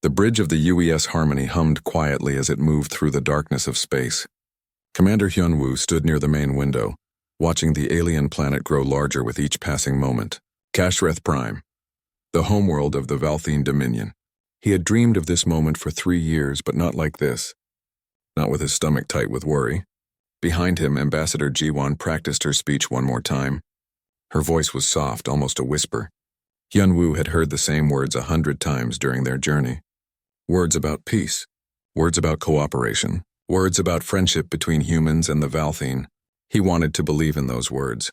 The bridge of the UES Harmony hummed quietly as it moved through the darkness of space. Commander Hyunwoo stood near the main window, watching the alien planet grow larger with each passing moment. Kashreth Prime, the homeworld of the Valthene Dominion. He had dreamed of this moment for 3 years, but not like this. Not with his stomach tight with worry. Behind him, Ambassador Jiwon practiced her speech one more time. Her voice was soft, almost a whisper. Hyunwoo had heard the same words 100 times during their journey. Words about peace, words about cooperation, words about friendship between humans and the Valthene. He wanted to believe in those words.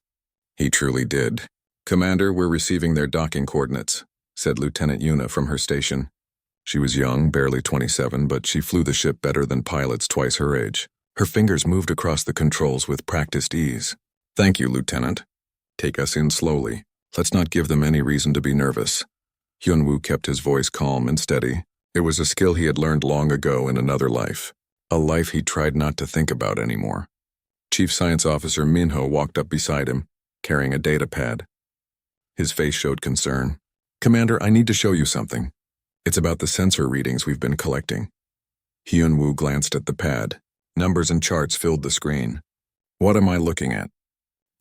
He truly did. "Commander, we're receiving their docking coordinates," said Lieutenant Yuna from her station. She was young, barely 27, but she flew the ship better than pilots twice her age. Her fingers moved across the controls with practiced ease. "Thank you, Lieutenant. Take us in slowly. Let's not give them any reason to be nervous." Hyunwoo kept his voice calm and steady. It was a skill he had learned long ago in another life, a life he tried not to think about anymore. Chief Science Officer Minho walked up beside him, carrying a data pad. His face showed concern. "Commander, I need to show you something. It's about the sensor readings we've been collecting." Hyunwoo glanced at the pad. Numbers and charts filled the screen. "What am I looking at?"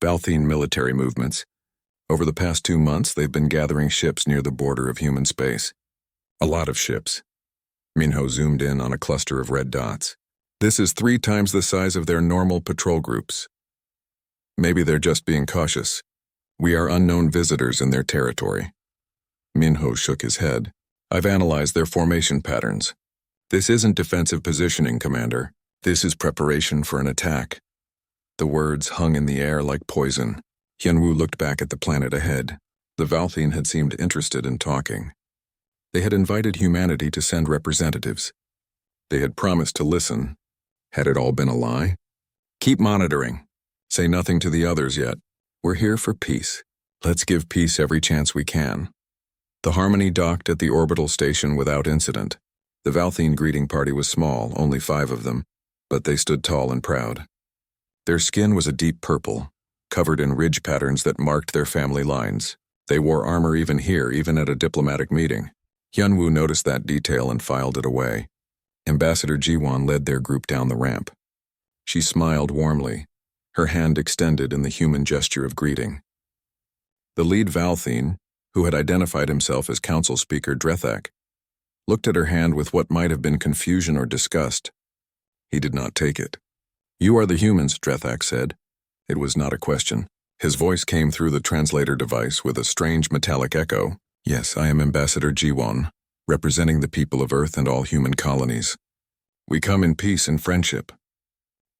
"Valthene military movements. Over the past 2 months, they've been gathering ships near the border of human space. A lot of ships." Minho zoomed in on a cluster of red dots. "This is 3 times the size of their normal patrol groups. Maybe they're just being cautious. We are unknown visitors in their territory." Minho shook his head. "I've analyzed their formation patterns. This isn't defensive positioning, Commander. This is preparation for an attack." The words hung in the air like poison. Hyunwoo looked back at the planet ahead. The Valthene had seemed interested in talking. They had invited humanity to send representatives. They had promised to listen. Had it all been a lie? "Keep monitoring. Say nothing to the others yet. We're here for peace. Let's give peace every chance we can." The Harmony docked at the orbital station without incident. The Valthene greeting party was small, only 5 of them, but they stood tall and proud. Their skin was a deep purple, covered in ridge patterns that marked their family lines. They wore armor even here, even at a diplomatic meeting. Hyunwoo noticed that detail and filed it away. Ambassador Jiwon led their group down the ramp. She smiled warmly, her hand extended in the human gesture of greeting. The lead Valthene, who had identified himself as Council Speaker Drethak, looked at her hand with what might have been confusion or disgust. He did not take it. "You are the humans," Drethak said. It was not a question. His voice came through the translator device with a strange metallic echo. "Yes, I am Ambassador Jiwon, representing the people of Earth and all human colonies. We come in peace and friendship.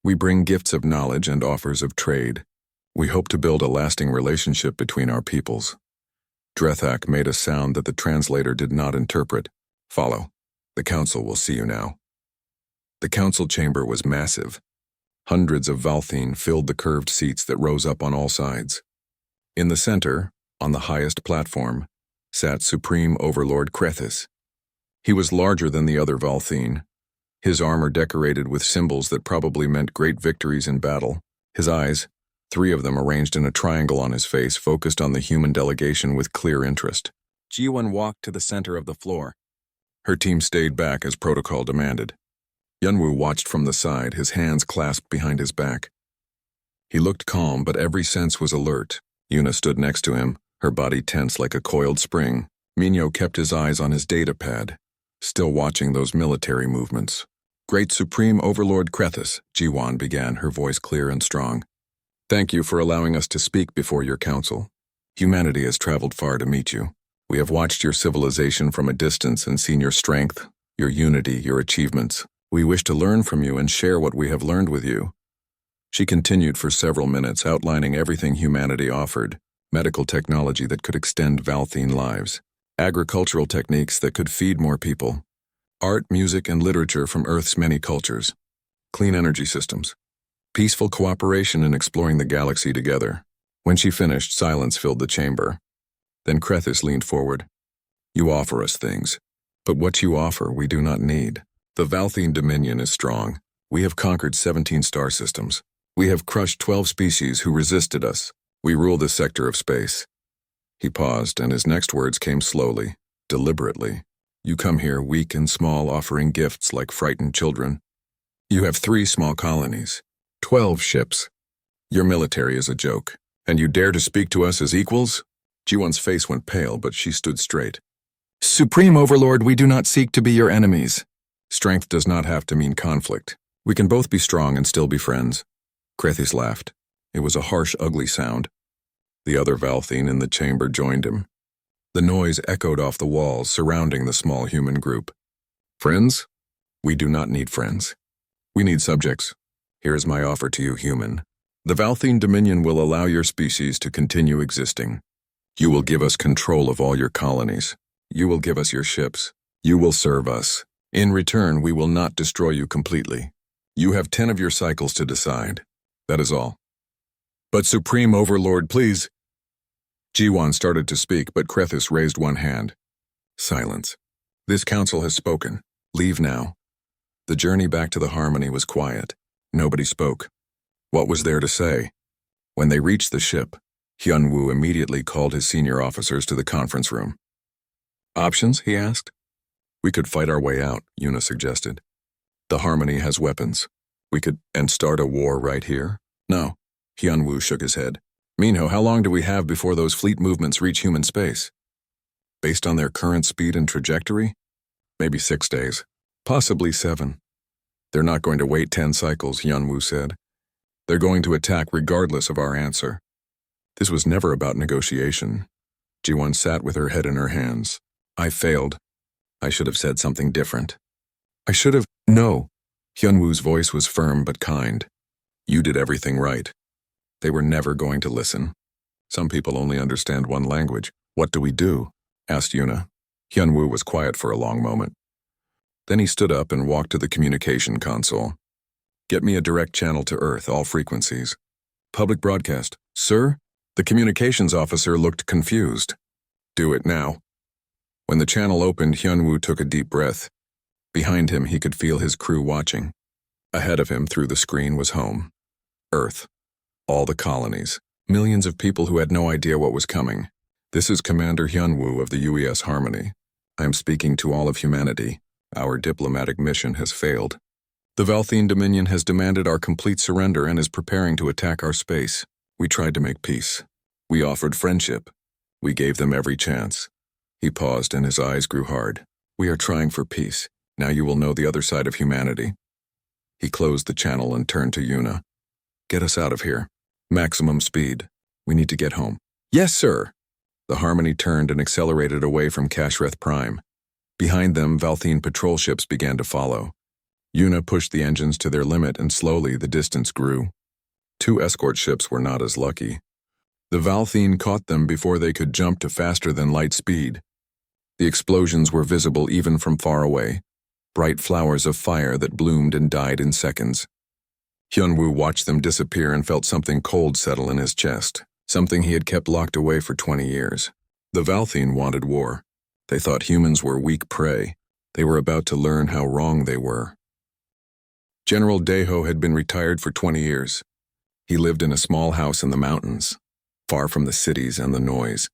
We bring gifts of knowledge and offers of trade. We hope to build a lasting relationship between our peoples." Drethak made a sound that the translator did not interpret. "Follow. The council will see you now." The council chamber was massive. Hundreds of Valthene filled the curved seats that rose up on all sides. In the center, on the highest platform, sat Supreme Overlord Krethis. He was larger than the other Valthene, his armor decorated with symbols that probably meant great victories in battle. His eyes, 3 of them arranged in a triangle on his face, focused on the human delegation with clear interest. Jiwon walked to the center of the floor. Her team stayed back as protocol demanded. Hyunwoo watched from the side, his hands clasped behind his back. He looked calm, but every sense was alert. Yuna stood next to him, her body tense like a coiled spring. Minho kept his eyes on his data pad, still watching those military movements. "Great Supreme Overlord Krethis," Jiwon began, her voice clear and strong. "Thank you for allowing us to speak before your council. Humanity has traveled far to meet you. We have watched your civilization from a distance and seen your strength, your unity, your achievements. We wish to learn from you and share what we have learned with you." She continued for several minutes, outlining everything humanity offered: medical technology that could extend Valthene lives, agricultural techniques that could feed more people, art, music, and literature from Earth's many cultures, clean energy systems, peaceful cooperation in exploring the galaxy together. When she finished, silence filled the chamber. Then Krethis leaned forward. "You offer us things, but what you offer we do not need. The Valthene Dominion is strong. We have conquered 17 star systems. We have crushed 12 species who resisted us. We rule this sector of space." He paused, and his next words came slowly, deliberately. You come here weak and small, offering gifts like frightened children. You have 3 small colonies, 12 ships. Your military is a joke, and you dare to speak to us as equals? Ji-won's face went pale, but she stood straight. Supreme Overlord, we do not seek to be your enemies. Strength does not have to mean conflict. We can both be strong and still be friends. Krethis laughed. It was a harsh, ugly sound. The other Valthine in the chamber joined him. The noise echoed off the walls surrounding the small human group. Friends? We do not need friends. We need subjects. Here is my offer to you, human. The Valthine Dominion will allow your species to continue existing. You will give us control of all your colonies. You will give us your ships. You will serve us. In return, we will not destroy you completely. You have 10 of your cycles to decide. That is all. But Supreme Overlord, please. Ji-won started to speak, but Krethis raised one hand. Silence. This council has spoken. Leave now. The journey back to the Harmony was quiet. Nobody spoke. What was there to say? When they reached the ship, Hyun-woo immediately called his senior officers to the conference room. Options, he asked. We could fight our way out, Yuna suggested. The Harmony has weapons. We could start a war right here? No. Hyun-woo shook his head. Minho, how long do we have before those fleet movements reach human space? Based on their current speed and trajectory? Maybe 6 days. Possibly 7. They're not going to wait 10 cycles, Hyun-woo said. They're going to attack regardless of our answer. This was never about negotiation. Ji-won sat with her head in her hands. I failed. I should have said something different. I should have... No. Hyun-woo's voice was firm but kind. You did everything right. They were never going to listen. Some people only understand one language. What do we do? Asked Yuna. Hyun-woo was quiet for a long moment. Then he stood up and walked to the communication console. Get me a direct channel to Earth, all frequencies. Public broadcast. Sir? The communications officer looked confused. Do it now. When the channel opened, Hyun-woo took a deep breath. Behind him, he could feel his crew watching. Ahead of him, through the screen, was home. Earth. All the colonies. Millions of people who had no idea what was coming. This is Commander Hyun-woo of the UES Harmony. I am speaking to all of humanity. Our diplomatic mission has failed. The Valthine Dominion has demanded our complete surrender and is preparing to attack our space. We tried to make peace. We offered friendship. We gave them every chance. He paused and his eyes grew hard. We are trying for peace. Now you will know the other side of humanity. He closed the channel and turned to Yuna. Get us out of here. Maximum speed. We need to get home. Yes, sir. The Harmony turned and accelerated away from Kashreth Prime. Behind them, Valthine patrol ships began to follow. Yuna pushed the engines to their limit and slowly the distance grew. 2 escort ships were not as lucky. The Valthine caught them before they could jump to faster than light speed. The explosions were visible even from far away, bright flowers of fire that bloomed and died in seconds. Hyun-woo watched them disappear and felt something cold settle in his chest, something he had kept locked away for 20 years. The Valthine wanted war. They thought humans were weak prey. They were about to learn how wrong they were. General Daeho had been retired for 20 years. He lived in a small house in the mountains, far from the cities and the noise.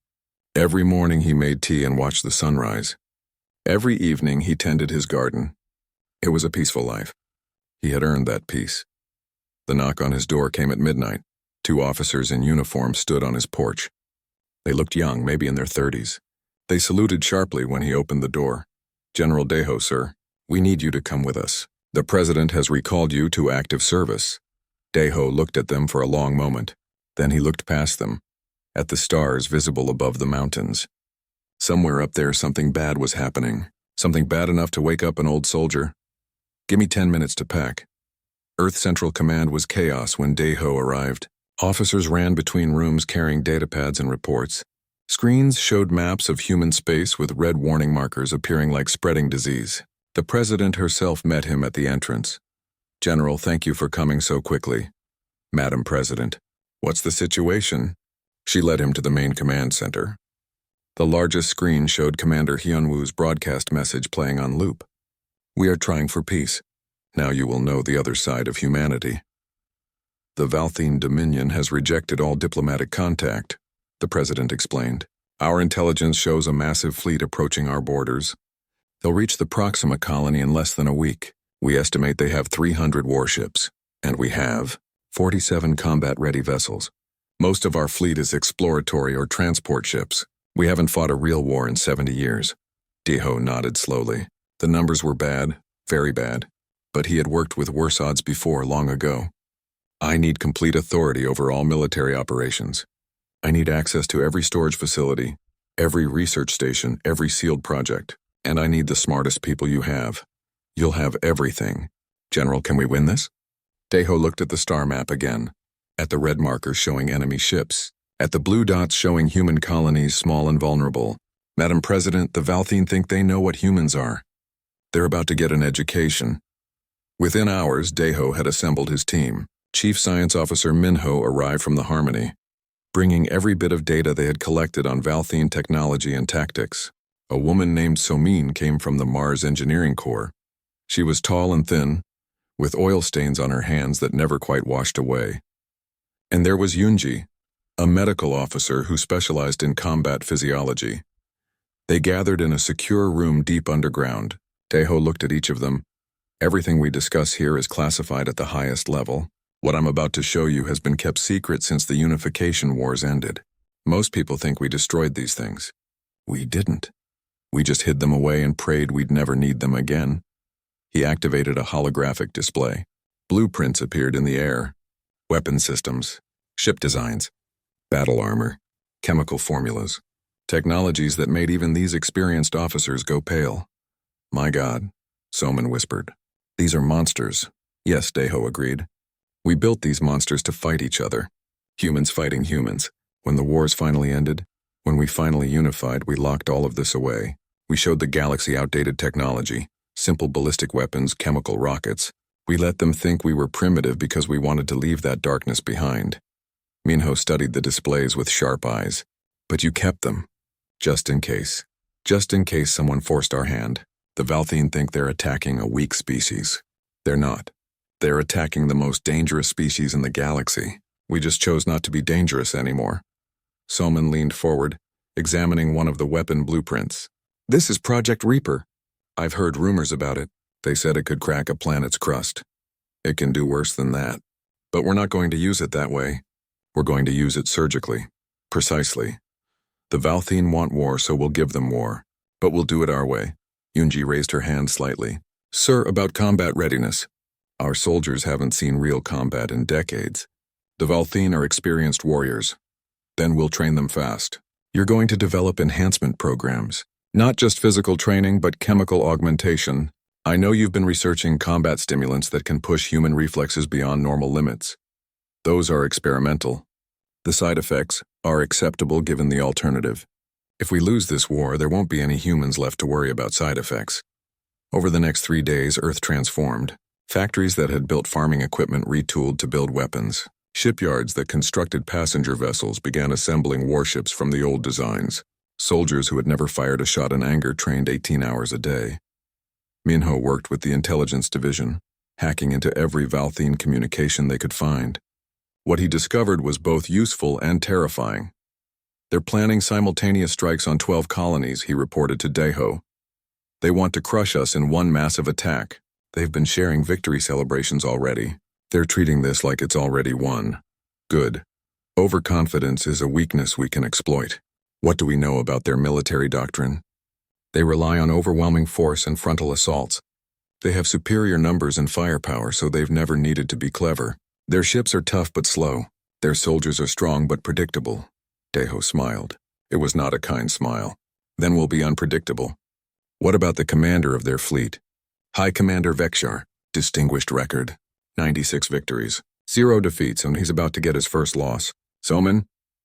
Every morning he made tea and watched the sunrise. Every evening he tended his garden. It was a peaceful life. He had earned that peace. The knock on his door came at midnight. 2 officers in uniform stood on his porch. They looked young, maybe in their 30s. They saluted sharply when he opened the door. General Daeho, sir, we need you to come with us. The President has recalled you to active service. Daeho looked at them for a long moment. Then he looked past them, at the stars visible above the mountains. Somewhere up there something bad was happening, something bad enough to wake up an old soldier. Give me 10 minutes to pack. Earth Central Command was chaos when Daeho arrived. Officers ran between rooms carrying datapads and reports. Screens showed maps of human space with red warning markers appearing like spreading disease. The President herself met him at the entrance. General, thank you for coming so quickly. Madam President, what's the situation? She led him to the main command center. The largest screen showed Commander Hyun-woo's broadcast message playing on loop. We are trying for peace. Now you will know the other side of humanity. The Valthine Dominion has rejected all diplomatic contact, the President explained. Our intelligence shows a massive fleet approaching our borders. They'll reach the Proxima colony in less than a week. We estimate they have 300 warships, and we have 47 combat-ready vessels. Most of our fleet is exploratory or transport ships. We haven't fought a real war in 70 years. Deho nodded slowly. The numbers were bad, very bad, but he had worked with worse odds before long ago. I need complete authority over all military operations. I need access to every storage facility, every research station, every sealed project, and I need the smartest people you have. You'll have everything. General, can we win this? Deho looked at the star map again, at the red markers showing enemy ships, at the blue dots showing human colonies small and vulnerable. Madam President, the Valthine think they know what humans are. They're about to get an education. Within hours, Deho had assembled his team. Chief Science Officer Minho arrived from the Harmony, bringing every bit of data they had collected on Valthine technology and tactics. A woman named Somin came from the Mars Engineering Corps. She was tall and thin, with oil stains on her hands that never quite washed away. And there was Yunji, a medical officer who specialized in combat physiology. They gathered in a secure room deep underground. Deho looked at each of them. Everything we discuss here is classified at the highest level. What I'm about to show you has been kept secret since the Unification Wars ended. Most people think we destroyed these things. We didn't. We just hid them away and prayed we'd never need them again. He activated a holographic display. Blueprints appeared in the air. Weapon systems, ship designs, battle armor, chemical formulas, technologies that made even these experienced officers go pale. My God, Soman whispered. These are monsters. Yes, Deho agreed. We built these monsters to fight each other. Humans fighting humans. When the wars finally ended, when we finally unified, we locked all of this away. We showed the galaxy outdated technology, simple ballistic weapons, chemical rockets. We let them think we were primitive because we wanted to leave that darkness behind. Minho studied the displays with sharp eyes. But you kept them. Just in case. Just in case someone forced our hand. The Valthine think they're attacking a weak species. They're not. They're attacking the most dangerous species in the galaxy. We just chose not to be dangerous anymore. Soman leaned forward, examining one of the weapon blueprints. This is Project Reaper. I've heard rumors about it. They said it could crack a planet's crust. It can do worse than that. But we're not going to use it that way. We're going to use it surgically. Precisely. The Valthine want war, so we'll give them war. But we'll do it our way. Yunji raised her hand slightly. Sir, about combat readiness. Our soldiers haven't seen real combat in decades. The Valthine are experienced warriors. Then we'll train them fast. You're going to develop enhancement programs. Not just physical training, but chemical augmentation. I know you've been researching combat stimulants that can push human reflexes beyond normal limits. Those are experimental. The side effects are acceptable given the alternative. If we lose this war, there won't be any humans left to worry about side effects. Over the next 3 days, Earth transformed. Factories that had built farming equipment retooled to build weapons. Shipyards that constructed passenger vessels began assembling warships from the old designs. Soldiers who had never fired a shot in anger trained 18 hours a day. Minho worked with the intelligence division, hacking into every Valthine communication they could find. What he discovered was both useful and terrifying. They're planning simultaneous strikes on 12 colonies, he reported to Deho. They want to crush us in one massive attack. They've been sharing victory celebrations already. They're treating this like it's already won. Good. Overconfidence is a weakness we can exploit. What do we know about their military doctrine? They rely on overwhelming force and frontal assaults. They have superior numbers and firepower, so they've never needed to be clever. Their ships are tough but slow. Their soldiers are strong but predictable. Deho smiled. It was not a kind smile. Then we'll be unpredictable. What about the commander of their fleet? High Commander Vekshar, distinguished record. 96 victories, 0 defeats, and he's about to get his first loss. Soman,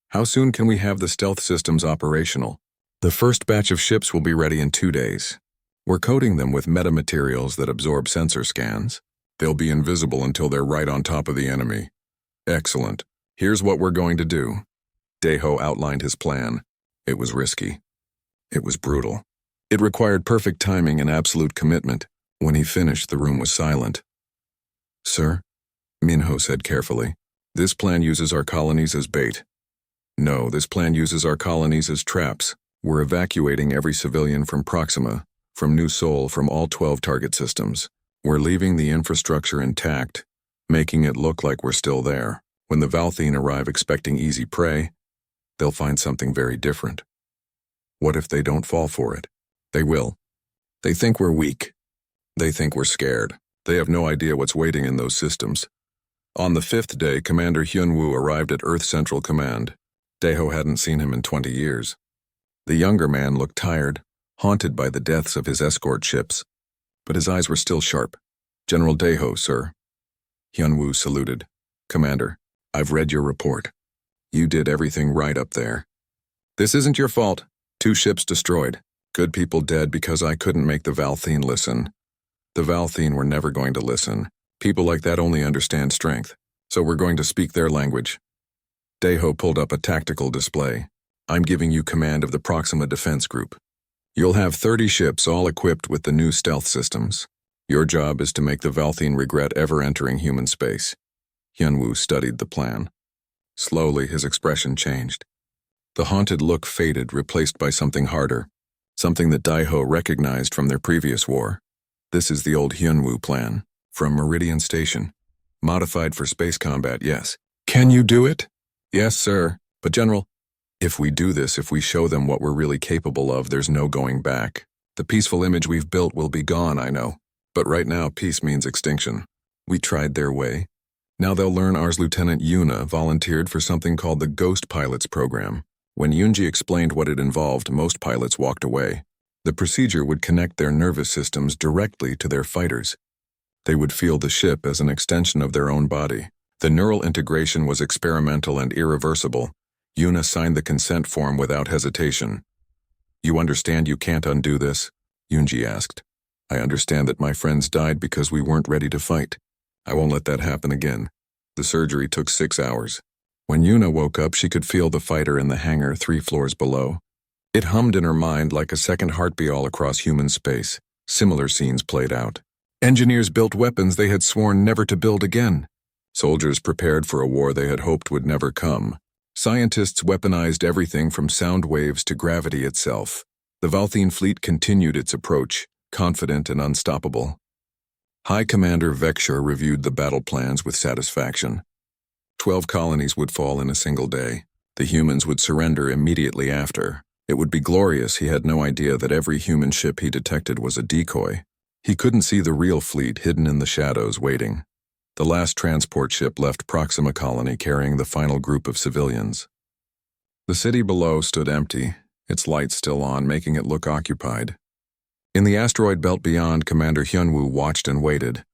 how soon can we have the stealth systems operational? The first batch of ships will be ready in 2 days. We're coating them with metamaterials that absorb sensor scans. They'll be invisible until they're right on top of the enemy. Excellent. Here's what we're going to do. Deho outlined his plan. It was risky. It was brutal. It required perfect timing and absolute commitment. When he finished, the room was silent. Sir, Minho said carefully, this plan uses our colonies as bait. No, this plan uses our colonies as traps. We're evacuating every civilian from Proxima, from New Sol from all 12 target systems. We're leaving the infrastructure intact, making it look like we're still there. When the Valthene arrive expecting easy prey, they'll find something very different. What if they don't fall for it? They will. They think we're weak. They think we're scared. They have no idea what's waiting in those systems. On the 5th day, Commander Hyunwoo arrived at Earth Central Command. Daeho hadn't seen him in 20 years. The younger man looked tired, haunted by the deaths of his escort ships, but his eyes were still sharp. "General Daeho, sir." Hyunwoo saluted. "Commander, I've read your report. You did everything right up there. This isn't your fault. 2 ships destroyed. Good people dead because I couldn't make the Valthene listen. The Valthene were never going to listen. People like that only understand strength, so we're going to speak their language." Daeho pulled up a tactical display. "I'm giving you command of the Proxima Defense Group. You'll have 30 ships all equipped with the new stealth systems. Your job is to make the Valthene regret ever entering human space." Hyunwoo studied the plan. Slowly, his expression changed. The haunted look faded, replaced by something harder, something that Daeho recognized from their previous war. "This is the old Hyunwoo plan, from Meridian Station. Modified for space combat, yes." "Can you do it?" "Yes, sir. But General, if we do this, if we show them what we're really capable of, there's no going back. The peaceful image we've built will be gone, I know. But right now, peace means extinction. We tried their way. Now they'll learn ours." Lieutenant Yuna volunteered for something called the Ghost Pilots Program. When Yoonji explained what it involved, most pilots walked away. The procedure would connect their nervous systems directly to their fighters. They would feel the ship as an extension of their own body. The neural integration was experimental and irreversible. Yuna signed the consent form without hesitation. "You understand you can't undo this?" Yoonji asked. "I understand that my friends died because we weren't ready to fight. I won't let that happen again." The surgery took 6 hours. When Yuna woke up, she could feel the fighter in the hangar 3 floors below. It hummed in her mind like a second heartbeat all across human space. Similar scenes played out. Engineers built weapons they had sworn never to build again. Soldiers prepared for a war they had hoped would never come. Scientists weaponized everything from sound waves to gravity itself. The Valthene fleet continued its approach, confident and unstoppable. High Commander Vexor reviewed the battle plans with satisfaction. 12 colonies would fall in a single day. The humans would surrender immediately after. It would be glorious. He had no idea that every human ship he detected was a decoy. He couldn't see the real fleet hidden in the shadows waiting. The last transport ship left Proxima Colony carrying the final group of civilians. The city below stood empty, its lights still on, making it look occupied. In the asteroid belt beyond, Commander Hyunwoo watched and waited.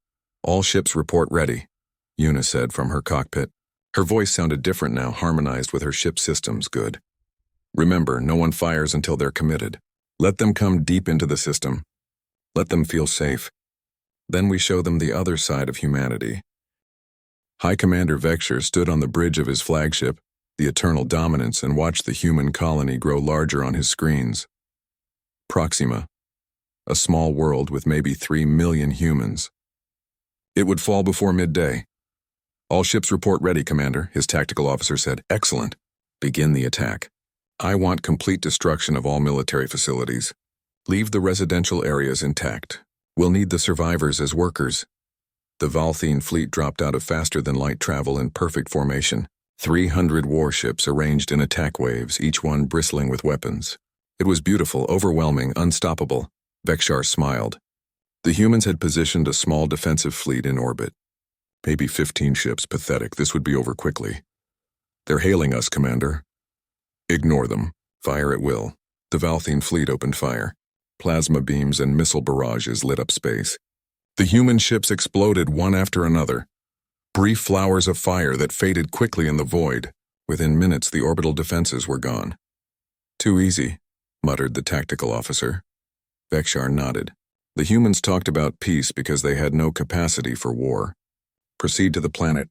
"All ships report ready," Yuna said from her cockpit. Her voice sounded different now, harmonized with her ship systems. "Good. Remember, no one fires until they're committed. Let them come deep into the system. Let them feel safe. Then we show them the other side of humanity." High Commander Vexor stood on the bridge of his flagship, the Eternal Dominance, and watched the human colony grow larger on his screens. Proxima. A small world with maybe 3 million humans. It would fall before midday. "All ships report ready, Commander," his tactical officer said. "Excellent. Begin the attack. I want complete destruction of all military facilities. Leave the residential areas intact. We'll need the survivors as workers." The Valthene fleet dropped out of faster-than-light travel in perfect formation. 300 warships arranged in attack waves, each one bristling with weapons. It was beautiful, overwhelming, unstoppable. Vexor smiled. The humans had positioned a small defensive fleet in orbit. Maybe 15 ships, pathetic. This would be over quickly. "They're hailing us, Commander." "Ignore them. Fire at will." The Valthene fleet opened fire. Plasma beams and missile barrages lit up space. The human ships exploded one after another. Brief flowers of fire that faded quickly in the void. Within minutes, the orbital defenses were gone. "Too easy," muttered the tactical officer. Vexor nodded. The humans talked about peace because they had no capacity for war. "Proceed to the planet.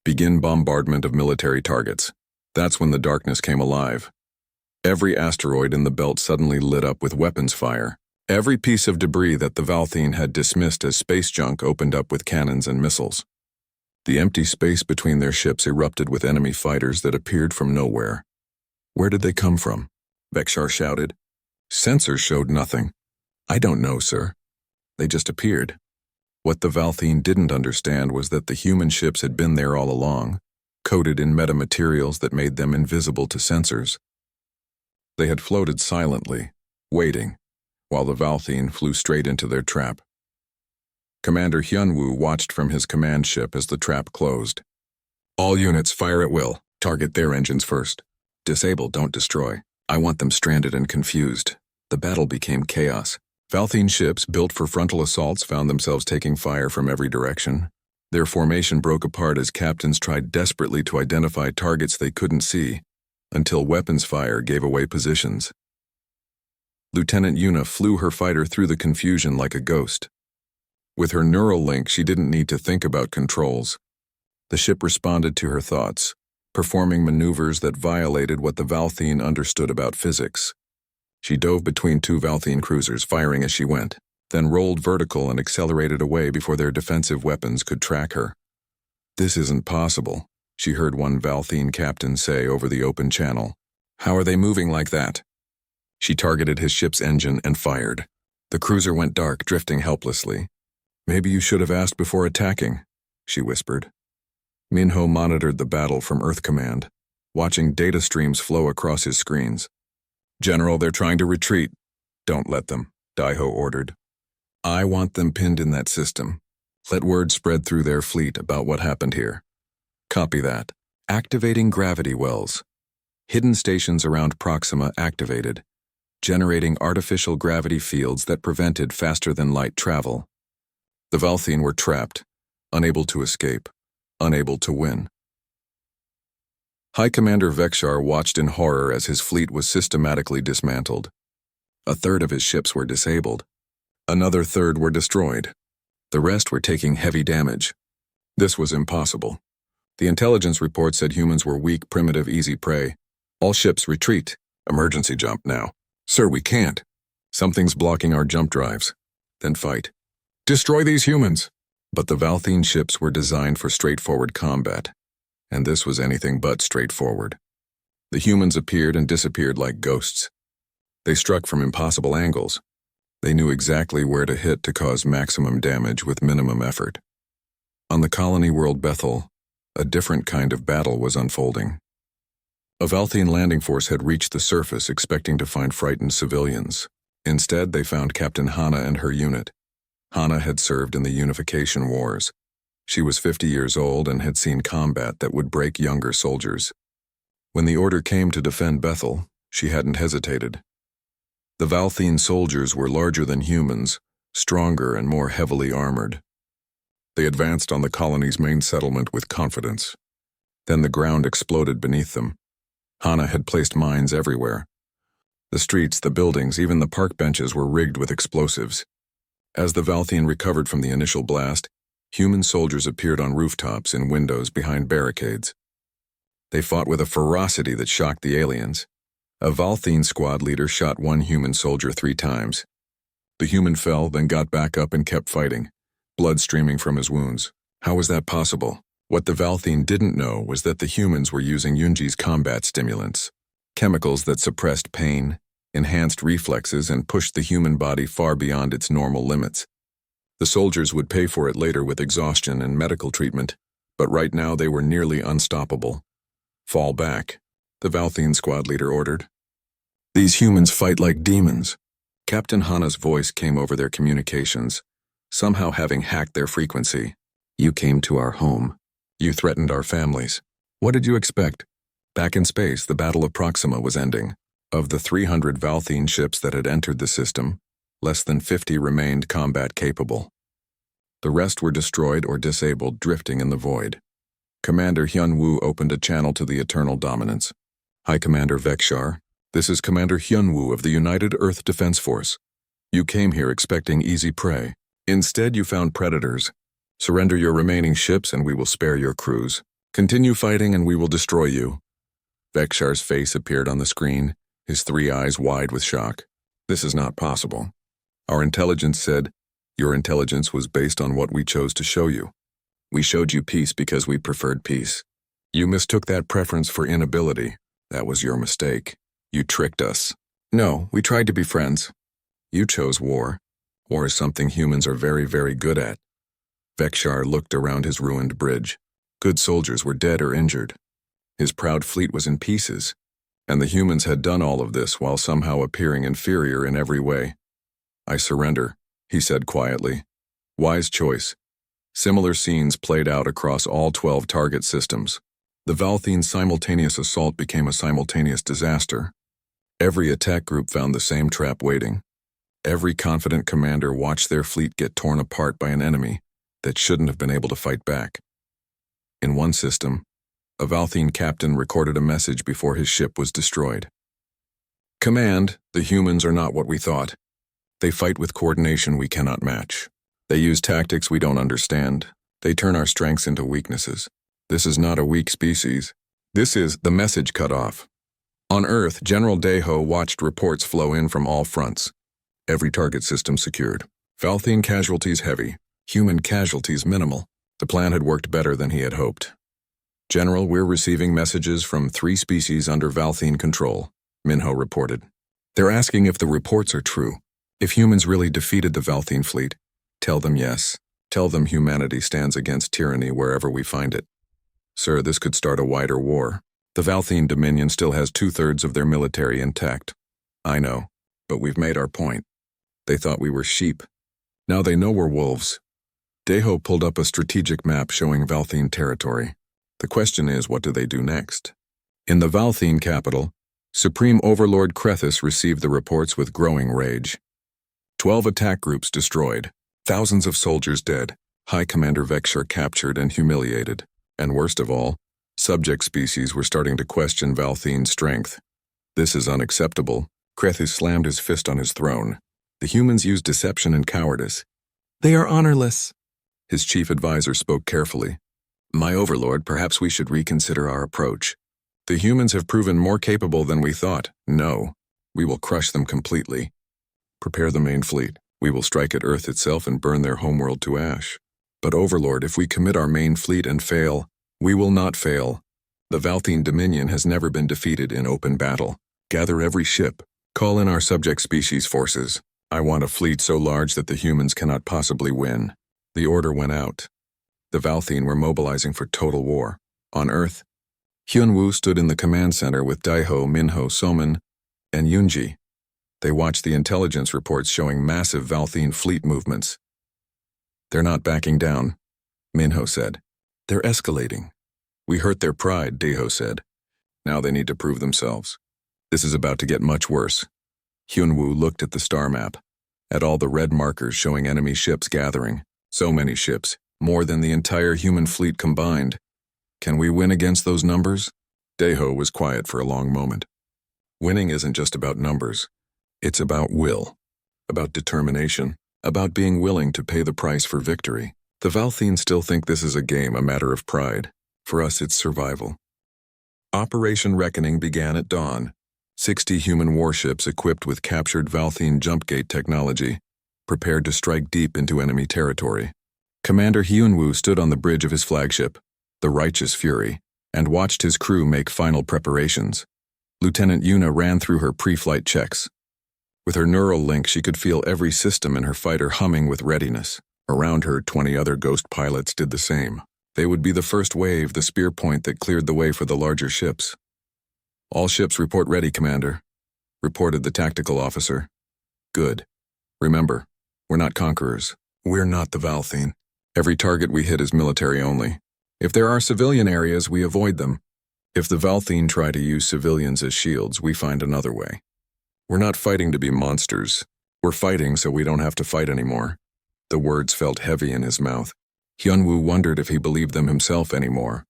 Begin bombardment of military targets." That's when the darkness came alive. Every asteroid in the belt suddenly lit up with weapons fire. Every piece of debris that the Valthene had dismissed as space junk opened up with cannons and missiles. The empty space between their ships erupted with enemy fighters that appeared from nowhere. "Where did they come from?" Vexor shouted. "Sensors showed nothing. I don't know, sir. They just appeared. What the Valthine didn't understand was that the human ships had been there all along, coated in metamaterials that made them invisible to sensors. They had floated silently, waiting, while the Valthine flew straight into their trap. Commander Hyunwoo watched from his command ship as the trap closed. All units fire at will. Target their engines first. Disable, don't destroy. I want them stranded and confused. The battle became chaos. Valthine ships built for frontal assaults found themselves taking fire from every direction. Their formation broke apart as captains tried desperately to identify targets they couldn't see, until weapons fire gave away positions. Lieutenant Yuna flew her fighter through the confusion like a ghost. With her neural link, she didn't need to think about controls. The ship responded to her thoughts, performing maneuvers that violated what the Valthine understood about physics. She dove between two Valthine cruisers, firing as she went, then rolled vertical and accelerated away before their defensive weapons could track her. This isn't possible, she heard one Valthine captain say over the open channel. How are they moving like that? She targeted his ship's engine and fired. The cruiser went dark, drifting helplessly. Maybe you should have asked before attacking, she whispered. Minho monitored the battle from Earth Command, watching data streams flow across his screens. General, they're trying to retreat. Don't let them, Daiho ordered. I want them pinned in that system. Let word spread through their fleet about what happened here. Copy that. Activating gravity wells. Hidden stations around Proxima activated, generating artificial gravity fields that prevented faster-than-light travel. The Valthine were trapped, unable to escape, unable to win. High Commander Vekshar watched in horror as his fleet was systematically dismantled. A third of his ships were disabled. Another third were destroyed. The rest were taking heavy damage. This was impossible. The intelligence report said humans were weak, primitive, easy prey. All ships retreat. Emergency jump now. Sir, we can't. Something's blocking our jump drives. Then fight. Destroy these humans! But the Valthine ships were designed for straightforward combat, and this was anything but straightforward. The humans appeared and disappeared like ghosts. They struck from impossible angles. They knew exactly where to hit to cause maximum damage with minimum effort. On the colony world Bethel, a different kind of battle was unfolding. A Valthine landing force had reached the surface expecting to find frightened civilians. Instead, they found Captain Hana and her unit. Hana had served in the Unification Wars. She was 50 years old and had seen combat that would break younger soldiers. When the order came to defend Bethel, she hadn't hesitated. The Valthine soldiers were larger than humans, stronger and more heavily armored. They advanced on the colony's main settlement with confidence. Then the ground exploded beneath them. Hana had placed mines everywhere. The streets, the buildings, even the park benches were rigged with explosives. As the Valthine recovered from the initial blast, human soldiers appeared on rooftops and windows behind barricades. They fought with a ferocity that shocked the aliens. A Valthine squad leader shot one human soldier 3 times. The human fell, then got back up and kept fighting, blood streaming from his wounds. How was that possible? What the Valthine didn't know was that the humans were using Yunji's combat stimulants, chemicals that suppressed pain, enhanced reflexes, and pushed the human body far beyond its normal limits. The soldiers would pay for it later with exhaustion and medical treatment, but right now they were nearly unstoppable. Fall back, the Valthine squad leader ordered. These humans fight like demons. Captain Hana's voice came over their communications, somehow having hacked their frequency. You came to our home. You threatened our families. What did you expect? Back in space, the Battle of Proxima was ending. Of the 300 Valthine ships that had entered the system, less than 50 remained combat-capable. The rest were destroyed or disabled, drifting in the void. Commander Hyunwoo opened a channel to the Eternal Dominance. High Commander Vekshar, this is Commander Hyunwoo of the United Earth Defense Force. You came here expecting easy prey. Instead, you found predators. Surrender your remaining ships and we will spare your crews. Continue fighting and we will destroy you. Vekshar's face appeared on the screen, his 3 eyes wide with shock. This is not possible. Our intelligence said, your intelligence was based on what we chose to show you. We showed you peace because we preferred peace. You mistook that preference for inability. That was your mistake. You tricked us. No, we tried to be friends. You chose war. War is something humans are very, very good at. Vekshar looked around his ruined bridge. Good soldiers were dead or injured. His proud fleet was in pieces, and the humans had done all of this while somehow appearing inferior in every way. I surrender, he said quietly. Wise choice. Similar scenes played out across all 12 target systems. The Valthine simultaneous assault became a simultaneous disaster. Every attack group found the same trap waiting. Every confident commander watched their fleet get torn apart by an enemy that shouldn't have been able to fight back. In one system, a Valthine captain recorded a message before his ship was destroyed. Command, the humans are not what we thought. They fight with coordination we cannot match. They use tactics we don't understand. They turn our strengths into weaknesses. This is not a weak species. This is the message cut off. On Earth, General Deho watched reports flow in from all fronts. Every target system secured. Valthine casualties heavy. Human casualties minimal. The plan had worked better than he had hoped. General, we're receiving messages from 3 species under Valthine control, Minho reported. They're asking if the reports are true. If humans really defeated the Valthine fleet, tell them yes. Tell them humanity stands against tyranny wherever we find it. Sir, this could start a wider war. The Valthine Dominion still has 2/3 of their military intact. I know, but we've made our point. They thought we were sheep. Now they know we're wolves. Deho pulled up a strategic map showing Valthine territory. The question is, what do they do next? In the Valthine capital, Supreme Overlord Krethis received the reports with growing rage. 12 attack groups destroyed, thousands of soldiers dead, High Commander Vekshar captured and humiliated, and worst of all, subject species were starting to question Valthine's strength. This is unacceptable. Krethis slammed his fist on his throne. The humans use deception and cowardice. They are honorless. His chief advisor spoke carefully. My overlord, perhaps we should reconsider our approach. The humans have proven more capable than we thought. No, we will crush them completely. Prepare the main fleet. We will strike at Earth itself and burn their homeworld to ash. But overlord, if we commit our main fleet and fail, we will not fail. The Valthine Dominion has never been defeated in open battle. Gather every ship. Call in our subject species forces. I want a fleet so large that the humans cannot possibly win. The order went out. The Valthine were mobilizing for total war. On Earth, Hyunwoo stood in the command center with Daiho, Minho, Somin, and Yunji. They watched the intelligence reports showing massive Valthine fleet movements. They're not backing down, Minho said. They're escalating. We hurt their pride, Daiho said. Now they need to prove themselves. This is about to get much worse. Hyunwoo looked at the star map, at all the red markers showing enemy ships gathering. So many ships, more than the entire human fleet combined. Can we win against those numbers? Daiho was quiet for a long moment. Winning isn't just about numbers. It's about will, about determination, about being willing to pay the price for victory. The Valthine still think this is a game, a matter of pride. For us, it's survival. Operation Reckoning began at dawn. 60 human warships equipped with captured Valthine jumpgate technology, prepared to strike deep into enemy territory. Commander Hyunwoo stood on the bridge of his flagship, the Righteous Fury, and watched his crew make final preparations. Lieutenant Yuna ran through her pre-flight checks. With her neural link, she could feel every system in her fighter humming with readiness. Around her, 20 other ghost pilots did the same. They would be the first wave, the spear point that cleared the way for the larger ships. All ships report ready, Commander, reported the tactical officer. Good. Remember, we're not conquerors. We're not the Valthine. Every target we hit is military only. If there are civilian areas, we avoid them. If the Valthine try to use civilians as shields, we find another way. We're not fighting to be monsters. We're fighting so we don't have to fight anymore. The words felt heavy in his mouth. Hyunwoo wondered if he believed them himself anymore.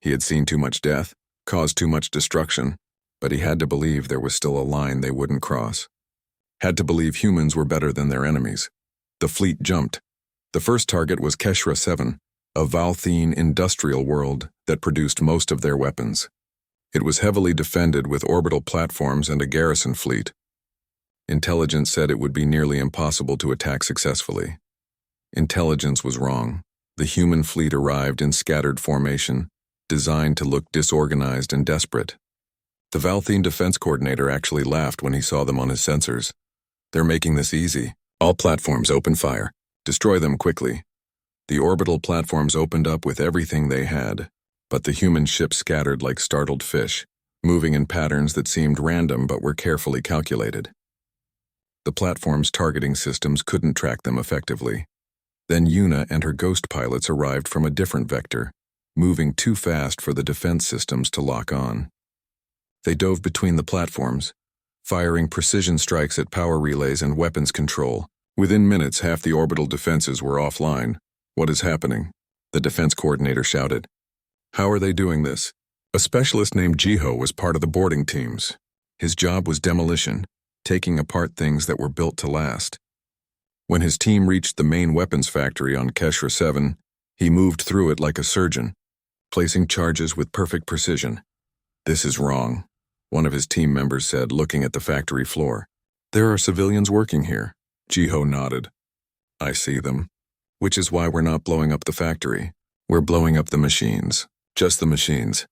He had seen too much death, caused too much destruction, but he had to believe there was still a line they wouldn't cross. Had to believe humans were better than their enemies. The fleet jumped. The first target was Keshra 7, a Valthine industrial world that produced most of their weapons. It was heavily defended with orbital platforms and a garrison fleet. Intelligence said it would be nearly impossible to attack successfully. Intelligence was wrong. The human fleet arrived in scattered formation, designed to look disorganized and desperate. The Valthine defense coordinator actually laughed when he saw them on his sensors. They're making this easy. All platforms open fire. Destroy them quickly. The orbital platforms opened up with everything they had, but the human ships scattered like startled fish, moving in patterns that seemed random but were carefully calculated. The platform's targeting systems couldn't track them effectively. Then Yuna and her ghost pilots arrived from a different vector, moving too fast for the defense systems to lock on. They dove between the platforms, firing precision strikes at power relays and weapons control. Within minutes, half the orbital defenses were offline. "What is happening?" the defense coordinator shouted. "How are they doing this?" A specialist named Jiho was part of the boarding teams. His job was demolition, taking apart things that were built to last. When his team reached the main weapons factory on Keshra 7, he moved through it like a surgeon, placing charges with perfect precision. "This is wrong," one of his team members said, looking at the factory floor. "There are civilians working here." Jiho nodded. "I see them. Which is why we're not blowing up the factory. We're blowing up the machines. Just the machines."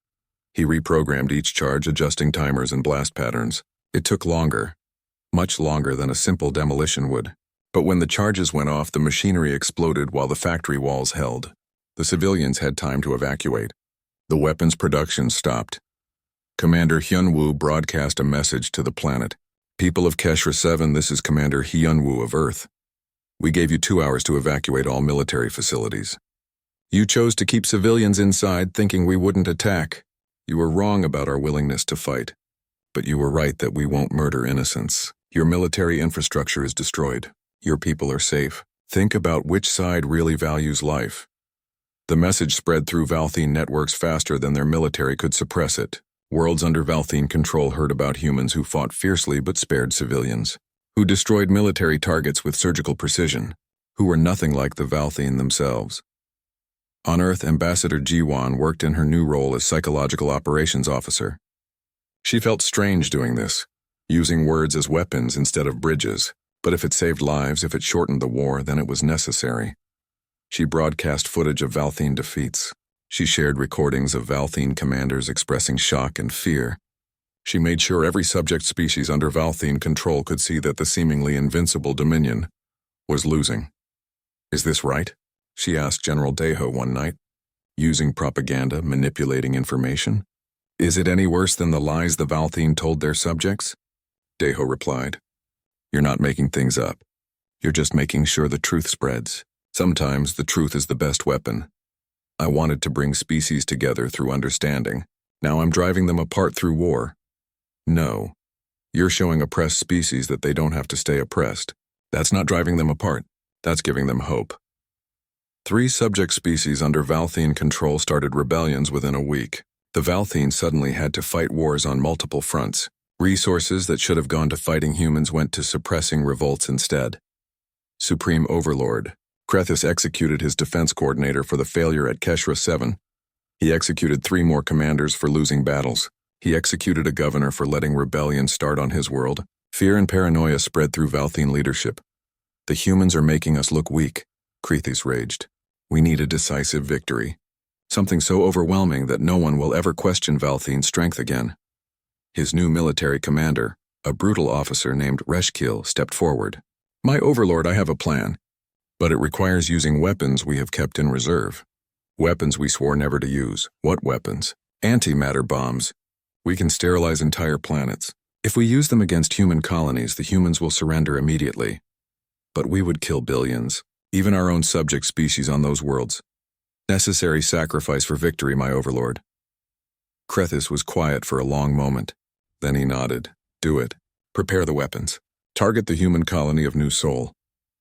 He reprogrammed each charge, adjusting timers and blast patterns. It took longer, much longer than a simple demolition would. But when the charges went off, the machinery exploded while the factory walls held. The civilians had time to evacuate. The weapons production stopped. Commander Hyunwoo broadcast a message to the planet. "People of Keshra 7, this is Commander Hyunwoo of Earth. We gave you 2 hours to evacuate all military facilities. You chose to keep civilians inside, thinking we wouldn't attack. You were wrong about our willingness to fight. But you were right that we won't murder innocents. Your military infrastructure is destroyed. Your people are safe. Think about which side really values life." The message spread through Valthene networks faster than their military could suppress it. Worlds under Valthene control heard about humans who fought fiercely but spared civilians, who destroyed military targets with surgical precision, who were nothing like the Valthene themselves. On Earth, Ambassador Jiwon worked in her new role as Psychological Operations Officer. She felt strange doing this, using words as weapons instead of bridges, but if it saved lives, if it shortened the war, then it was necessary. She broadcast footage of Valthene defeats. She shared recordings of Valthene commanders expressing shock and fear. She made sure every subject species under Valthene control could see that the seemingly invincible Dominion was losing. "Is this right?" she asked General Daeho one night. "Using propaganda, manipulating information? Is it any worse than the lies the Valthene told their subjects?" Daeho replied, "You're not making things up. You're just making sure the truth spreads. Sometimes the truth is the best weapon. I wanted to bring species together through understanding. Now I'm driving them apart through war. No. You're showing oppressed species that they don't have to stay oppressed. That's not driving them apart. That's giving them hope." 3 subject species under Valthene control started rebellions within a week. The Valthene suddenly had to fight wars on multiple fronts. Resources that should have gone to fighting humans went to suppressing revolts instead. Supreme Overlord Krethis executed his defense coordinator for the failure at Keshra 7. He executed 3 more commanders for losing battles. He executed a governor for letting rebellion start on his world. Fear and paranoia spread through Valthene leadership. "The humans are making us look weak," Krethis raged. "We need a decisive victory. Something so overwhelming that no one will ever question Valthene's strength again." His new military commander, a brutal officer named Reshkil, stepped forward. "My overlord, I have a plan. But it requires using weapons we have kept in reserve. Weapons we swore never to use." "What weapons?" "Antimatter bombs. We can sterilize entire planets. If we use them against human colonies, the humans will surrender immediately. But we would kill billions, even our own subject species on those worlds. Necessary sacrifice for victory, my overlord." Krethis was quiet for a long moment. Then he nodded. "Do it. Prepare the weapons. Target the human colony of New Sol.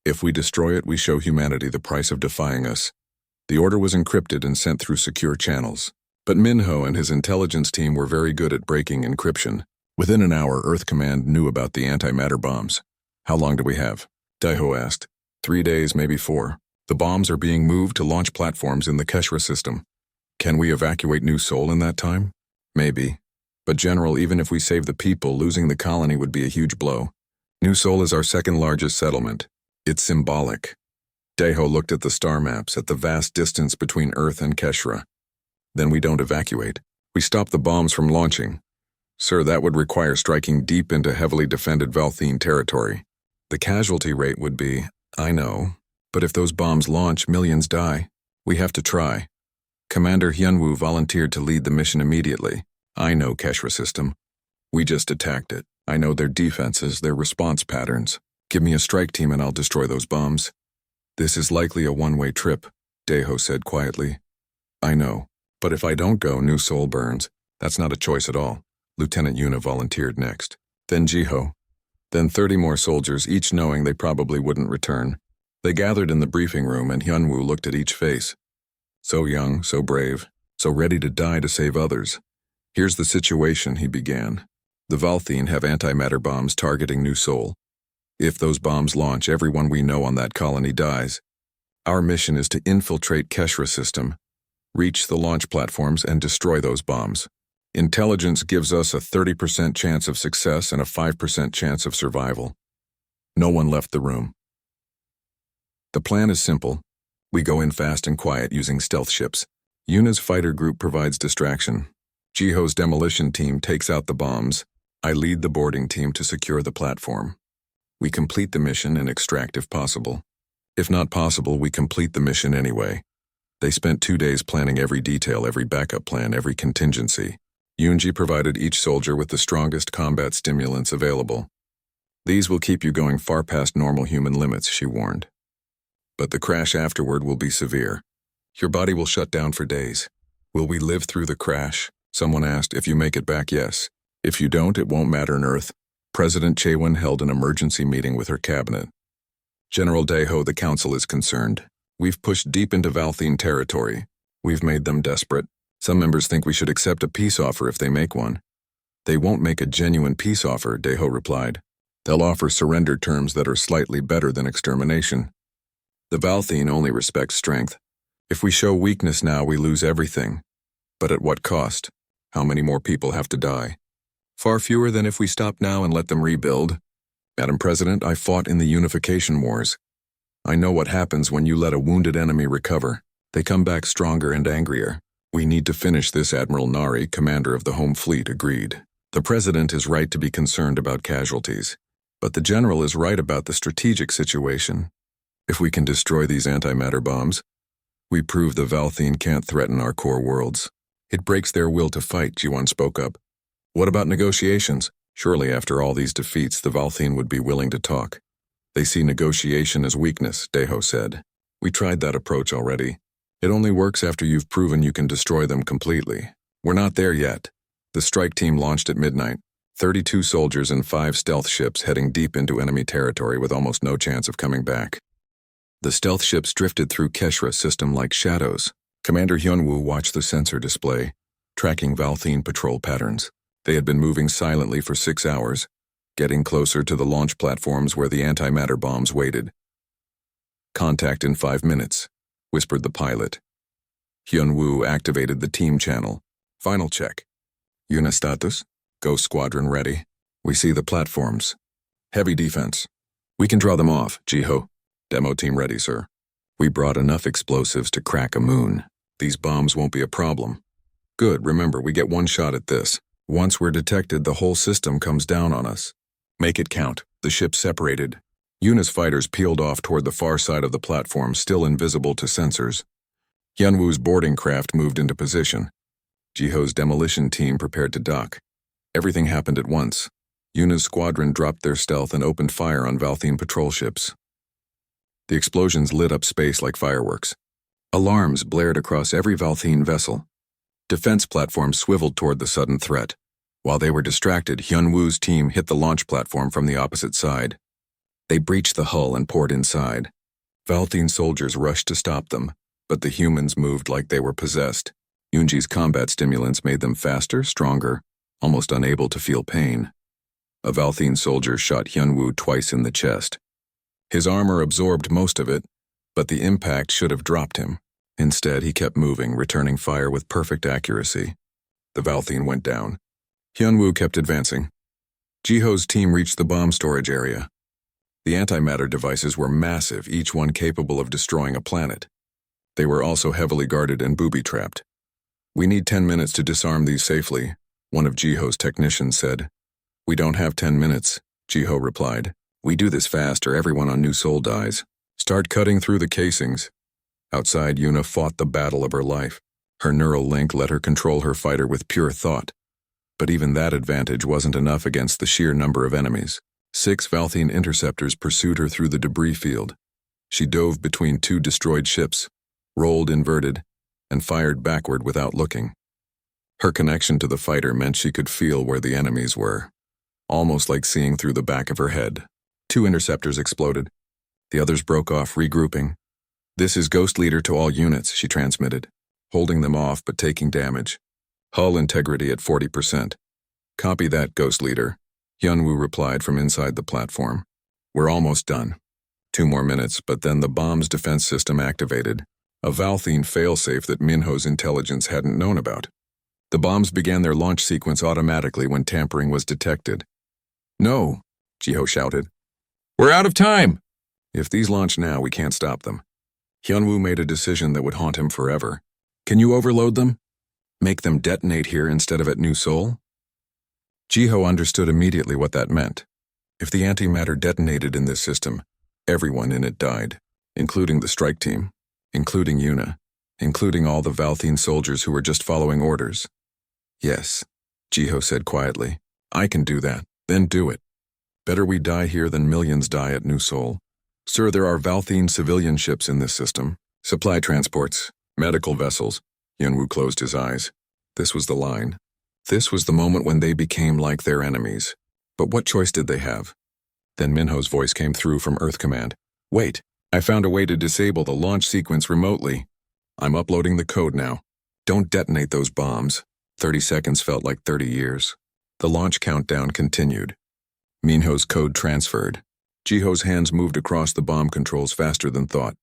If we destroy it, we show humanity the price of defying us." The order was encrypted and sent through secure channels. But Minho and his intelligence team were very good at breaking encryption. Within an hour, Earth Command knew about the antimatter bombs. "How long do we have?" Daeho asked. 3 days, maybe 4. The bombs are being moved to launch platforms in the Keshra system. Can we evacuate New Sol in that time? Maybe. But General, even if we save the people, losing the colony would be a huge blow. New Sol is our 2nd largest settlement. It's symbolic. Daeho looked at the star maps, at the vast distance between Earth and Keshra. "Then we don't evacuate. We stop the bombs from launching. Sir, that would require striking deep into heavily defended Valthene territory. The casualty rate would be, I know, but if those bombs launch, millions die. We have to try. Commander Hyunwoo volunteered to lead the mission immediately. I know Keshra system. We just attacked it. I know their defenses, their response patterns. Give me a strike team and I'll destroy those bombs. This is likely a one-way trip, Daeho said quietly. I know, but if I don't go, new soul burns. That's not a choice at all. Lieutenant Yuna volunteered next. Then Jiho. Then 30 more soldiers, each knowing they probably wouldn't return. They gathered in the briefing room and Hyunwoo looked at each face. So young, so brave, so ready to die to save others. Here's the situation, he began. The Valthine have antimatter bombs targeting New Sol. If those bombs launch, everyone we know on that colony dies. Our mission is to infiltrate Keshra system, reach the launch platforms and destroy those bombs. Intelligence gives us a 30% chance of success and a 5% chance of survival. No one left the room. The plan is simple. We go in fast and quiet using stealth ships. Yuna's fighter group provides distraction. Jiho's demolition team takes out the bombs. I lead the boarding team to secure the platform. We complete the mission and extract if possible. If not possible, we complete the mission anyway. They spent 2 days planning every detail, every backup plan, every contingency. Yoonji provided each soldier with the strongest combat stimulants available. These will keep you going far past normal human limits, she warned. But the crash afterward will be severe. Your body will shut down for days. Will we live through the crash? Someone asked. If you make it back, yes. If you don't, it won't matter on Earth. President Chaewon held an emergency meeting with her cabinet. General Daeho, the council is concerned. We've pushed deep into Valthine territory. We've made them desperate. Some members think we should accept a peace offer if they make one. They won't make a genuine peace offer, Daeho replied. They'll offer surrender terms that are slightly better than extermination. The Valthine only respects strength. If we show weakness now, we lose everything. But at what cost? How many more people have to die? Far fewer than if we stop now and let them rebuild. Madam President, I fought in the unification wars. I know what happens when you let a wounded enemy recover. They come back stronger and angrier. We need to finish this, Admiral Nari, commander of the Home Fleet, agreed. The President is right to be concerned about casualties. But the General is right about the strategic situation. If we can destroy these antimatter bombs, we prove the Valthine can't threaten our core worlds. It breaks their will to fight, Jiwon spoke up. What about negotiations? Surely after all these defeats, the Valthine would be willing to talk. They see negotiation as weakness, Daeho said. We tried that approach already. It only works after you've proven you can destroy them completely. We're not there yet. The strike team launched at midnight. 32 soldiers and 5 stealth ships heading deep into enemy territory with almost no chance of coming back. The stealth ships drifted through Keshra system like shadows. Commander Hyunwoo watched the sensor display, tracking Valthine patrol patterns. They had been moving silently for 6 hours, getting closer to the launch platforms where the antimatter bombs waited. Contact in 5 minutes, whispered the pilot. Hyunwoo activated the team channel. Final check. Yuna status? Ghost Squadron ready. We see the platforms. Heavy defense. We can draw them off, Jiho. Demo team ready, sir. We brought enough explosives to crack a moon. These bombs won't be a problem. Good, remember, we get one shot at this. Once we're detected, the whole system comes down on us. Make it count. The ship separated. Yuna's fighters peeled off toward the far side of the platform, still invisible to sensors. Hyunwoo's boarding craft moved into position. Jiho's demolition team prepared to dock. Everything happened at once. Yuna's squadron dropped their stealth and opened fire on Valthine patrol ships. The explosions lit up space like fireworks. Alarms blared across every Valthine vessel. Defense platforms swiveled toward the sudden threat. While they were distracted, Hyunwoo's team hit the launch platform from the opposite side. They breached the hull and poured inside. Valthine soldiers rushed to stop them, but the humans moved like they were possessed. Yoonji's combat stimulants made them faster, stronger, almost unable to feel pain. A Valthine soldier shot Hyunwoo twice in the chest. His armor absorbed most of it, but the impact should have dropped him. Instead, he kept moving, returning fire with perfect accuracy. The Valthine went down. Hyunwoo kept advancing. Jiho's team reached the bomb storage area. The antimatter devices were massive, each one capable of destroying a planet. They were also heavily guarded and booby-trapped. We need 10 minutes to disarm these safely, one of Jiho's technicians said. We don't have 10 minutes, Jiho replied. We do this fast or everyone on New Sol dies. Start cutting through the casings. Outside, Yuna fought the battle of her life. Her neural link let her control her fighter with pure thought. But even that advantage wasn't enough against the sheer number of enemies. 6 Valthine interceptors pursued her through the debris field. She dove between 2 destroyed ships, rolled inverted, and fired backward without looking. Her connection to the fighter meant she could feel where the enemies were, almost like seeing through the back of her head. 2 interceptors exploded. The others broke off, regrouping. "This is Ghost Leader to all units," she transmitted, holding them off but taking damage. "Hull integrity at 40%. "Copy that, Ghost Leader," Hyunwoo replied from inside the platform. "We're almost done." 2 more minutes, but then the bomb's defense system activated, a Valthine failsafe that Minho's intelligence hadn't known about. The bombs began their launch sequence automatically when tampering was detected. "No," Jiho shouted. "We're out of time!" "If these launch now, we can't stop them." Hyunwoo made a decision that would haunt him forever. "Can you overload them? Make them detonate here instead of at New Sol?" Jiho understood immediately what that meant. If the antimatter detonated in this system, everyone in it died, including the strike team, including Yuna, including all the Valthine soldiers who were just following orders. "Yes," Jiho said quietly. "I can do that. Then do it. Better we die here than millions die at New Sol. Sir, there are Valthine civilian ships in this system. Supply transports, medical vessels." Hyunwoo closed his eyes. This was the line. This was the moment when they became like their enemies. But what choice did they have? Then Minho's voice came through from Earth Command. "Wait, I found a way to disable the launch sequence remotely. I'm uploading the code now. Don't detonate those bombs." 30 seconds felt like 30 years. The launch countdown continued. Minho's code transferred. Jiho's hands moved across the bomb controls faster than thought.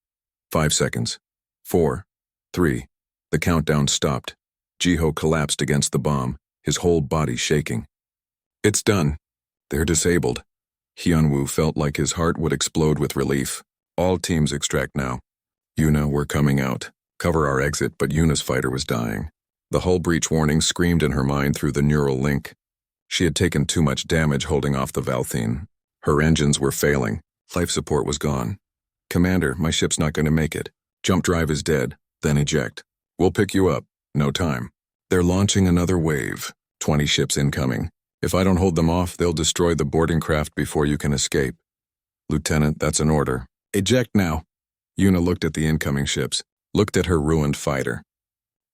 5 seconds. 4. 3. The countdown stopped. Jiho collapsed against the bomb, his whole body shaking. "It's done. They're disabled." Hyunwoo felt like his heart would explode with relief. "All teams extract now. Yuna, we're coming out. Cover our exit," but Yuna's fighter was dying. The hull breach warning screamed in her mind through the neural link. She had taken too much damage holding off the Valthine. Her engines were failing. Life support was gone. "Commander, my ship's not going to make it. Jump drive is dead. Then eject. We'll pick you up. No time. They're launching another wave. 20 ships incoming. If I don't hold them off, they'll destroy the boarding craft before you can escape." "Lieutenant, that's an order." "Eject now." Yuna looked at the incoming ships, looked at her ruined fighter,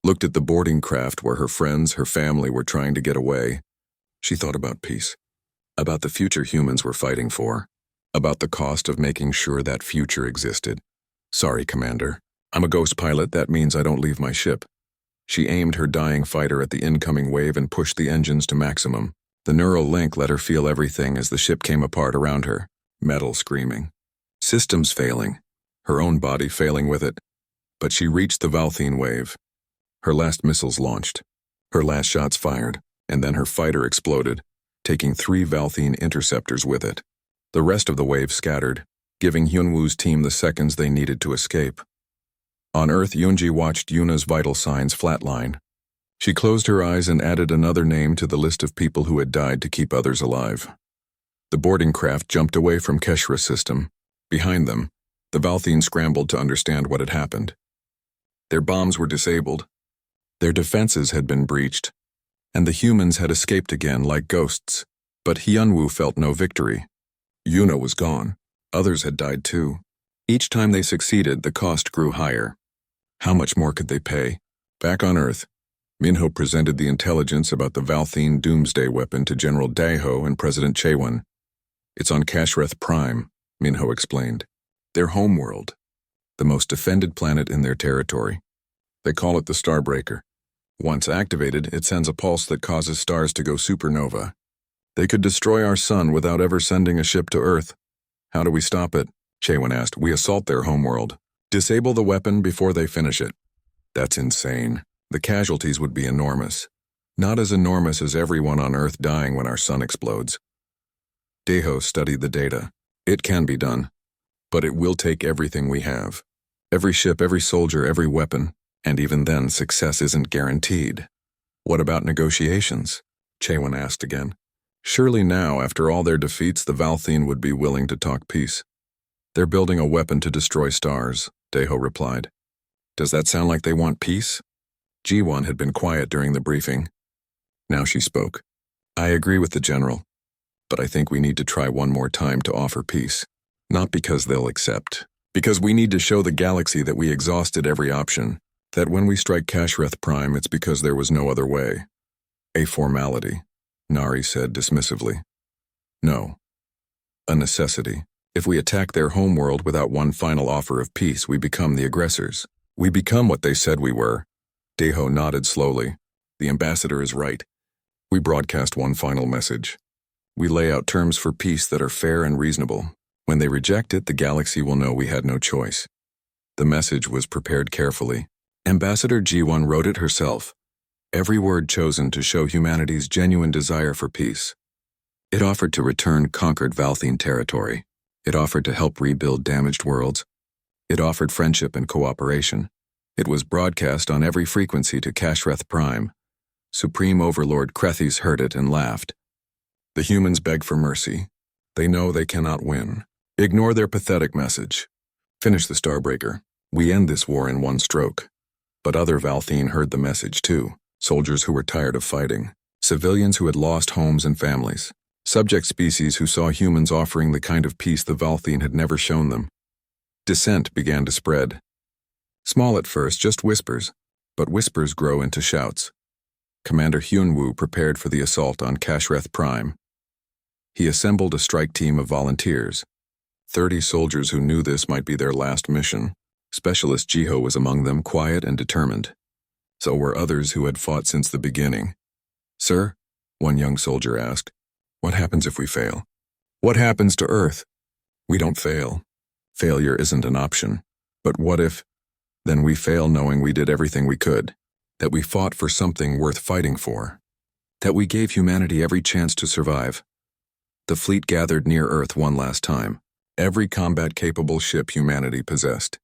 looked at the boarding craft where her friends, her family were trying to get away. She thought about peace, about the future humans were fighting for, about the cost of making sure that future existed. "Sorry, Commander. I'm a ghost pilot. That means I don't leave my ship." She aimed her dying fighter at the incoming wave and pushed the engines to maximum. The neural link let her feel everything as the ship came apart around her, metal screaming. Systems failing, her own body failing with it. But she reached the Valthine wave. Her last missiles launched, her last shots fired, and then her fighter exploded, taking 3 Valthine interceptors with it. The rest of the wave scattered, giving Hyunwoo's team the seconds they needed to escape. On Earth, Yoonji watched Yuna's vital signs flatline. She closed her eyes and added another name to the list of people who had died to keep others alive. The boarding craft jumped away from Keshra's system. Behind them, the Valthine scrambled to understand what had happened. Their bombs were disabled. Their defenses had been breached, and the humans had escaped again like ghosts. But Hyunwoo felt no victory. Yuna was gone. Others had died too. Each time they succeeded, the cost grew higher. How much more could they pay? Back on Earth, Minho presented the intelligence about the Valthine doomsday weapon to General Daeho and President Chaewon. "It's on Kashreth Prime," Minho explained. "Their homeworld, the most defended planet in their territory. They call it the Starbreaker. Once activated, it sends a pulse that causes stars to go supernova. They could destroy our sun without ever sending a ship to Earth. How do we stop it?" Chaewon asked. "We assault their homeworld. Disable the weapon before they finish it." "That's insane. The casualties would be enormous. Not as enormous as everyone on Earth dying when our sun explodes." Daeho studied the data. "It can be done, but it will take everything we have. Every ship, every soldier, every weapon, and even then success isn't guaranteed." "What about negotiations?" Chaewon asked again. Surely now, after all their defeats, the Valthene would be willing to talk peace. They're building a weapon to destroy stars, Deho replied. Does that sound like they want peace? Ji-won had been quiet during the briefing. Now she spoke. I agree with the general, but I think we need to try one more time to offer peace. Not because they'll accept. Because we need to show the galaxy that we exhausted every option, that when we strike Kashreth Prime, it's because there was no other way. A formality, Nari said dismissively. No. A necessity. If we attack their homeworld without one final offer of peace, we become the aggressors. We become what they said we were. Deho nodded slowly. The ambassador is right. We broadcast one final message. We lay out terms for peace that are fair and reasonable. When they reject it, the galaxy will know we had no choice. The message was prepared carefully. Ambassador Ji-won wrote it herself. Every word chosen to show humanity's genuine desire for peace. It offered to return conquered Valthene territory. It offered to help rebuild damaged worlds. It offered friendship and cooperation. It was broadcast on every frequency to Kashreth Prime. Supreme Overlord Krethys heard it and laughed. The humans beg for mercy. They know they cannot win. Ignore their pathetic message. Finish the Starbreaker. We end this war in one stroke. But other Valthene heard the message too. Soldiers who were tired of fighting. Civilians who had lost homes and families. Subject species who saw humans offering the kind of peace the Valthene had never shown them. Dissent began to spread. Small at first, just whispers, but whispers grow into shouts. Commander Hyun-woo prepared for the assault on Kashreth Prime. He assembled a strike team of volunteers. 30 soldiers who knew this might be their last mission. Specialist Jiho was among them, quiet and determined. So were others who had fought since the beginning. Sir, one young soldier asked, what happens if we fail? What happens to Earth? We don't fail. Failure isn't an option. But what if? Then we fail knowing we did everything we could. That we fought for something worth fighting for. That we gave humanity every chance to survive. The fleet gathered near Earth one last time. Every combat-capable ship humanity possessed.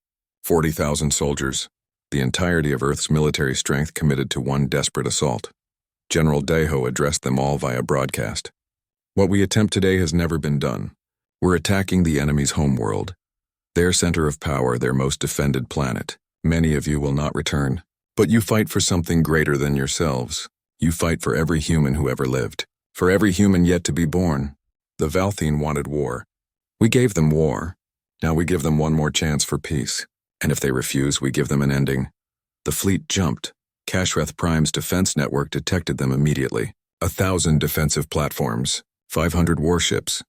40,000 soldiers. The entirety of Earth's military strength committed to one desperate assault. General Daeho addressed them all via broadcast. What we attempt today has never been done. We're attacking the enemy's homeworld. Their center of power, their most defended planet. Many of you will not return. But you fight for something greater than yourselves. You fight for every human who ever lived. For every human yet to be born. The Valthene wanted war. We gave them war. Now we give them one more chance for peace. And if they refuse, we give them an ending. The fleet jumped. Kashreth Prime's defense network detected them immediately. 1,000 defensive platforms, 500 warships,